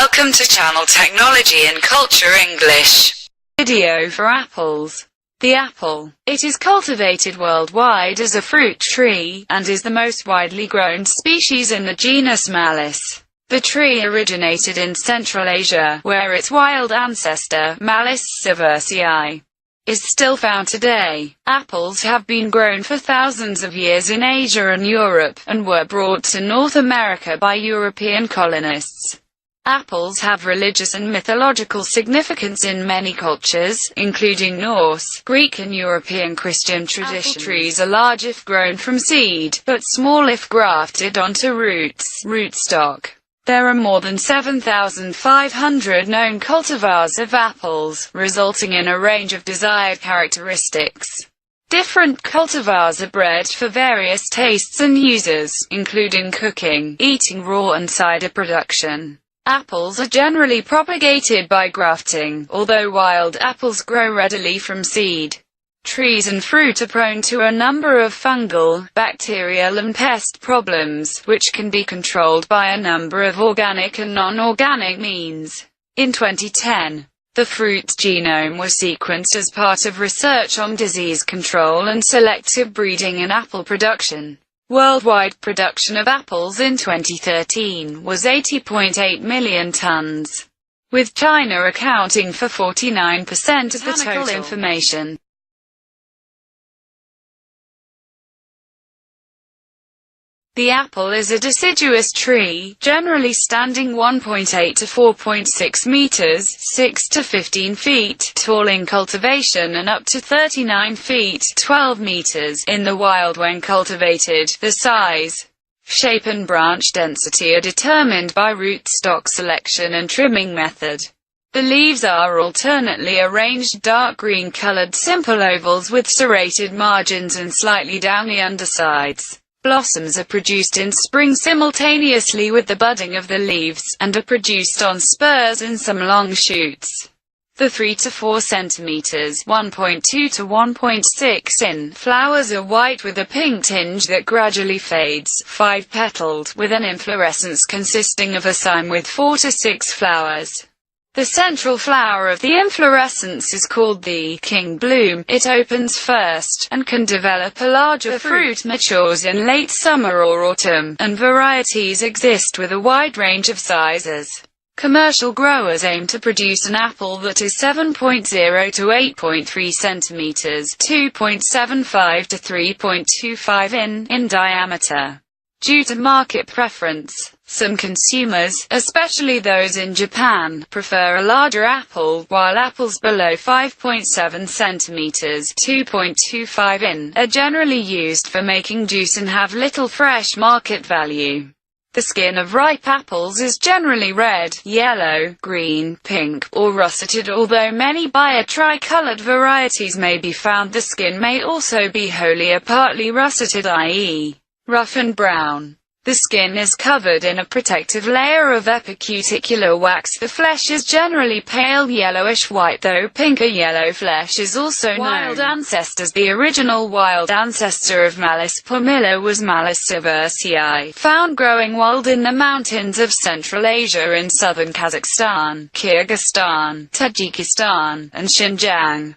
Welcome to Channel Technology and Culture English. Video for apples. The apple. It is cultivated worldwide as a fruit tree, and is the most widely grown species in the genus Malus. The tree originated in Central Asia, where its wild ancestor, Malus sieversii, is still found today. Apples have been grown for thousands of years in Asia and Europe, and were brought to North America by European colonists. Apples have religious and mythological significance in many cultures, including Norse, Greek and European Christian traditions. Apple trees are large if grown from seed, but small if grafted onto rootstock. There are more than 7,500 known cultivars of apples, resulting in a range of desired characteristics. Different cultivars are bred for various tastes and uses, including cooking, eating raw and cider production. Apples are generally propagated by grafting, although wild apples grow readily from seed. Trees and fruit are prone to a number of fungal, bacterial and pest problems, which can be controlled by a number of organic and non-organic means. In 2010, the fruit's genome was sequenced as part of research on disease control and selective breeding in apple production. Worldwide production of apples in 2013 was 80.8 million tons, with China accounting for 49% of the total. Information. The apple is a deciduous tree, generally standing 1.8 to 4.6 meters, 6 to 15 feet, tall in cultivation and up to 39 feet, 12 meters, in the wild when cultivated. The size, shape and branch density are determined by rootstock selection and trimming method. The leaves are alternately arranged dark green-colored simple ovals with serrated margins and slightly downy undersides. Blossoms are produced in spring simultaneously with the budding of the leaves, and are produced on spurs in some long shoots. The 3 to 4 centimeters (1.2 to 1.6 in) flowers are white with a pink tinge that gradually fades, 5-petaled, with an inflorescence consisting of a cyme with 4 to 6 flowers. The central flower of the inflorescence is called the king bloom. It opens first, and can develop a larger fruit matures in late summer or autumn, and varieties exist with a wide range of sizes. Commercial growers aim to produce an apple that is 7.0 to 8.3 centimeters, 2.75 to 3.25 in diameter. Due to market preference, some consumers, especially those in Japan, prefer a larger apple, while apples below 5.7 centimeters (2.25 in) are generally used for making juice and have little fresh market value. The skin of ripe apples is generally red, yellow, green, pink, or russeted, although many bi-tricolored varieties may be found. The skin may also be wholly or partly russeted, i.e., rough and brown. The skin is covered in a protective layer of epicuticular wax. The flesh is generally pale yellowish-white, though pink or yellow flesh is also known. Wild ancestors. The original wild ancestor of Malus pumila was Malus sieversii, found growing wild in the mountains of Central Asia in southern Kazakhstan, Kyrgyzstan, Tajikistan, and Xinjiang.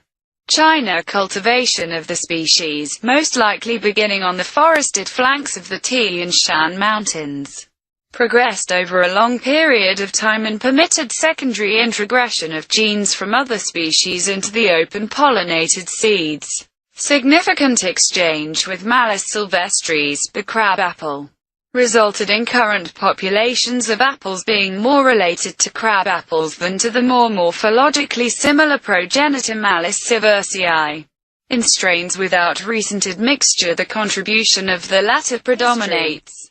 China. Cultivation of the species, most likely beginning on the forested flanks of the Tian Shan Mountains, progressed over a long period of time and permitted secondary introgression of genes from other species into the open pollinated seeds. Significant exchange with Malus sylvestris, the crab apple, resulted in current populations of apples being more related to crab apples than to the more morphologically similar progenitor Malus sieversii. In strains without recent admixture, the contribution of the latter predominates.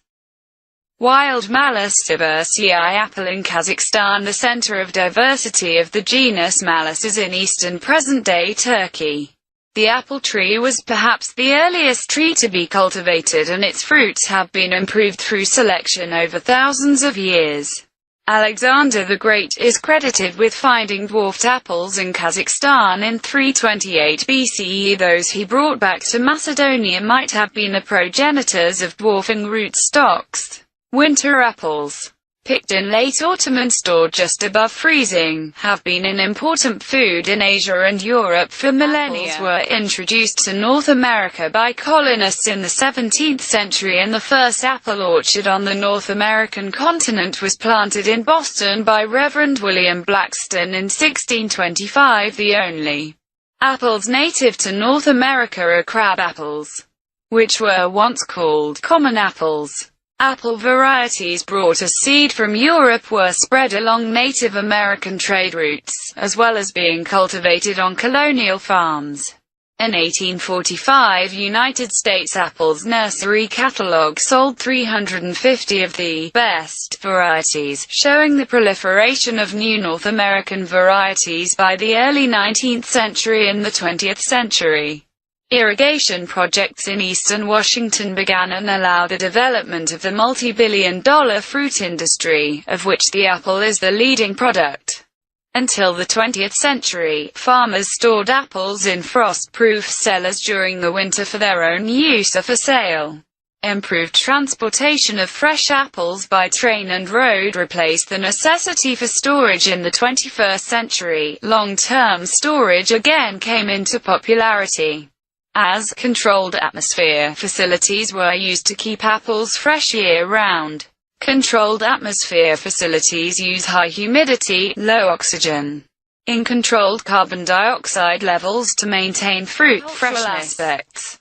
Wild Malus sieversii apple in Kazakhstan. The center of diversity of the genus Malus is in eastern present-day Turkey. The apple tree was perhaps the earliest tree to be cultivated, and its fruits have been improved through selection over thousands of years. Alexander the Great is credited with finding dwarfed apples in Kazakhstan in 328 BCE. Those he brought back to Macedonia might have been the progenitors of dwarfing rootstocks. Winter apples. picked in late autumn and stored just above freezing, have been an important food in Asia and Europe for millennia. Apples were introduced to North America by colonists in the 17th century, and the first apple orchard on the North American continent was planted in Boston by Reverend William Blackstone in 1625. The only apples native to North America are crab apples, which were once called common apples. Apple varieties brought as seed from Europe were spread along Native American trade routes, as well as being cultivated on colonial farms. An 1845 United States apples nursery catalog sold 350 of the best varieties, showing the proliferation of new North American varieties by the early 19th century and the 20th century. Irrigation projects in eastern Washington began and allowed the development of the multi-billion-dollar fruit industry, of which the apple is the leading product. Until the 20th century, farmers stored apples in frost-proof cellars during the winter for their own use or for sale. Improved transportation of fresh apples by train and road replaced the necessity for storage in the 21st century. Long-term storage again came into popularity, as controlled atmosphere facilities were used to keep apples fresh year-round. Controlled atmosphere facilities use high humidity, low oxygen, in controlled carbon dioxide levels to maintain fruit freshness. Aspects.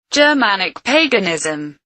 Germanic paganism.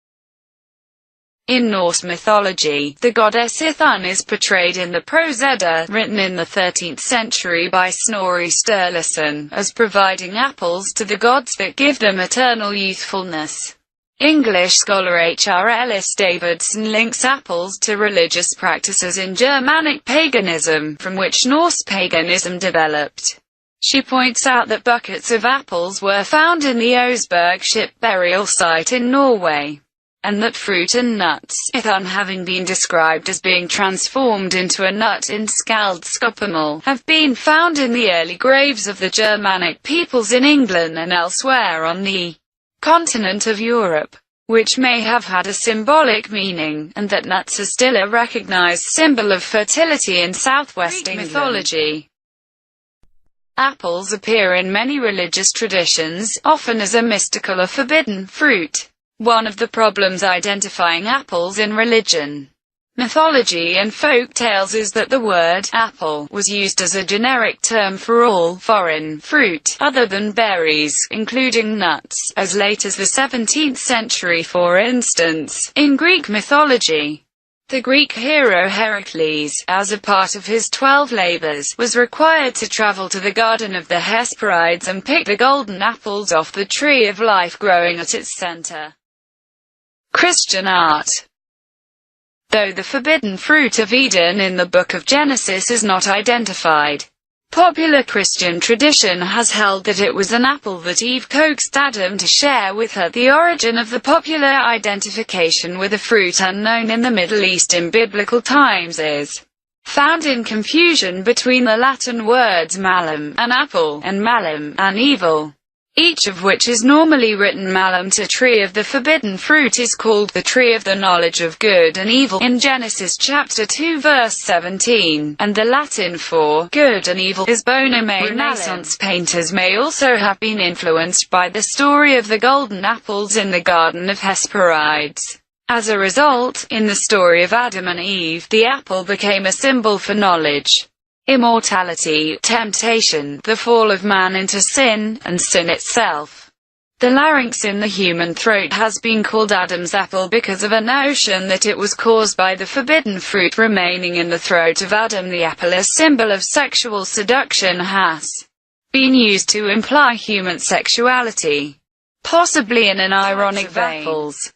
In Norse mythology, the goddess Ithun is portrayed in the Prose Edda, written in the 13th century by Snorri Sturluson, as providing apples to the gods that give them eternal youthfulness. English scholar H.R. Ellis Davidson links apples to religious practices in Germanic paganism, from which Norse paganism developed. She points out that buckets of apples were found in the Oseberg ship burial site in Norway, and that fruit and nuts, Ithun having been described as being transformed into a nut in Skaldskaparmal, have been found in the early graves of the Germanic peoples in England and elsewhere on the continent of Europe, which may have had a symbolic meaning, and that nuts are still a recognized symbol of fertility in southwest England. Mythology. Apples appear in many religious traditions, often as a mystical or forbidden fruit. One of the problems identifying apples in religion, mythology and folk tales is that the word apple was used as a generic term for all foreign fruit, other than berries, including nuts, as late as the 17th century. For instance, in Greek mythology, the Greek hero Heracles, as a part of his 12 labors, was required to travel to the garden of the Hesperides and pick the golden apples off the tree of life growing at its center. Christian art. Though the forbidden fruit of Eden in the Book of Genesis is not identified, popular Christian tradition has held that it was an apple that Eve coaxed Adam to share with her. The origin of the popular identification with a fruit unknown in the Middle East in biblical times is found in confusion between the Latin words malum, an apple, and malum, an evil, each of which is normally written malum. To tree of the forbidden fruit is called the tree of the knowledge of good and evil in Genesis chapter 2 verse 17, and the Latin for good and evil is bona mea. Renaissance painters may also have been influenced by the story of the golden apples in the Garden of Hesperides. As a result, in the story of Adam and Eve, the apple became a symbol for knowledge, immortality, temptation, the fall of man into sin, and sin itself. The larynx in the human throat has been called Adam's apple because of a notion that it was caused by the forbidden fruit remaining in the throat of Adam. The apple, as symbol of sexual seduction, has been used to imply human sexuality, possibly in an ironic vein. Apples.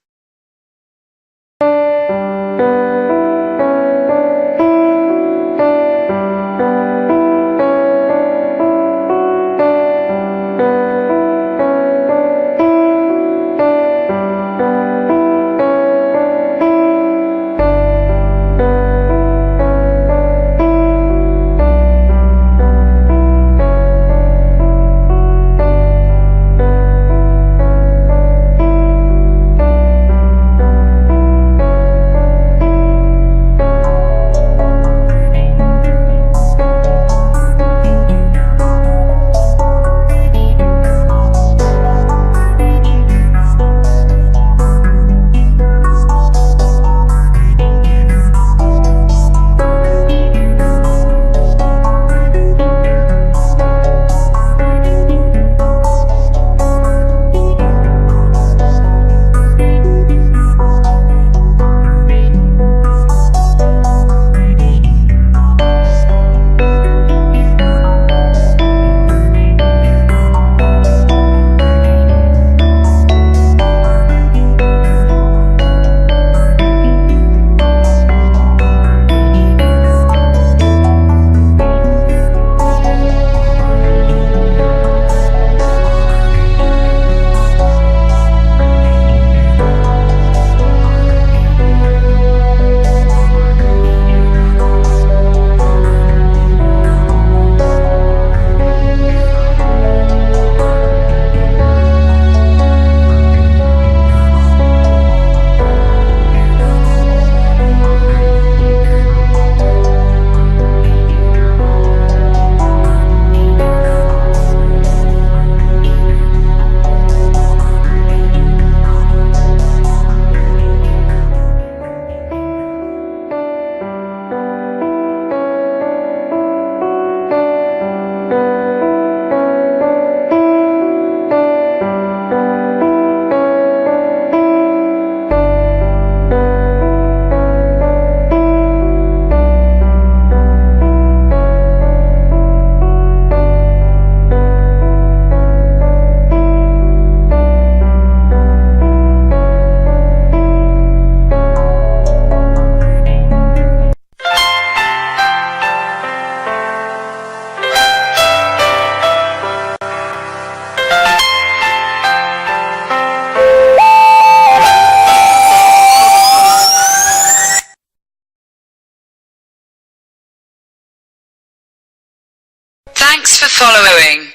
Thanks for following.